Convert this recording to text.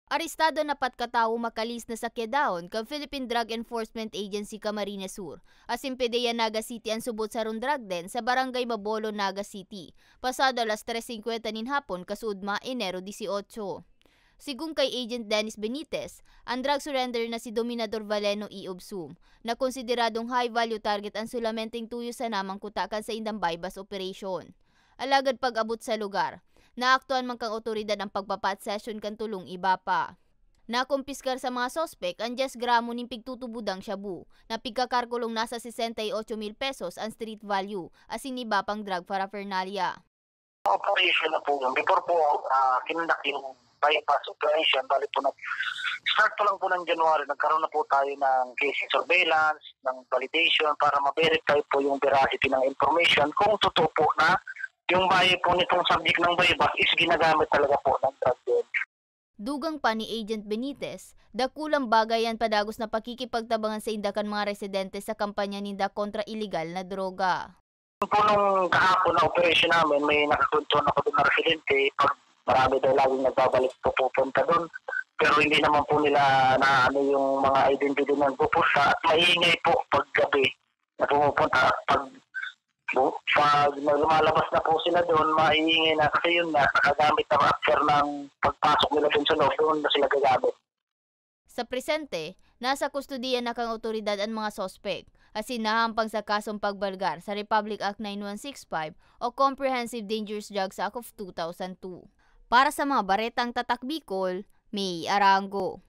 Arestado na katao makalis na sa Quezon kang Philippine Drug Enforcement Agency Camarines Sur. Asimpedeya Naga City ang subot sa drug den sa Barangay Mabolo, Naga City. Pasado alas 3:50 nin hapon kasudma Enero 18. Sigung kay Agent Dennis Benitez, ang drug surrender na si Dominador Valeno E. Obsum, na konsideradong high-value target ang sulamenteng tuyo sa namang kutakan sa indang bypass operation. Alagad pag-abot sa lugar, naaktuhan man kang otoridad ang pagpapat session kan tulong iba pa. Nakumpiskar sa mga sospek ang 10 gramo ng pigtutubudang shabu na pigkakarkulong nasa 68,000 pesos ang street value asin iba pang drug paraphernalia. Operation na po yun. Before po, kinundak yung bypass operation, bali po na start pa lang po ng January, nagkaroon na po tayo ng case surveillance, ng validation para ma-verify po yung veracity ng information kung totoo po na yung bahay po nitong subject ng bypass is ginagamit talaga po ng drug den. Dugang pa ni Agent Benitez, dakulang bagayan padagos na pakikipagtabangan sa indakan mga residente sa kampanya ninda kontra iligal na droga. Po nung kahapon na operation namin, may nakakuntuan ako doon na residente, pag marami daw laging nagbabalik po pupunta doon. Pero hindi naman po nila na ano yung mga identity ng pupunta at maingay po pag gabi na pumupunta. Pag lumalabas na po sila doon, maingay na kasi yun na nakagamit na after ng pagpasok nila doon sa loob, doon na sila gagamit. Sa presente, nasa kustudiya na kang otoridad ang mga sospek, asin nahampang sa kasong pagbalgar sa Republic Act 9165 o Comprehensive Dangerous Drugs Act of 2002. Para sa mga baretang tatak Bicol, May Arango.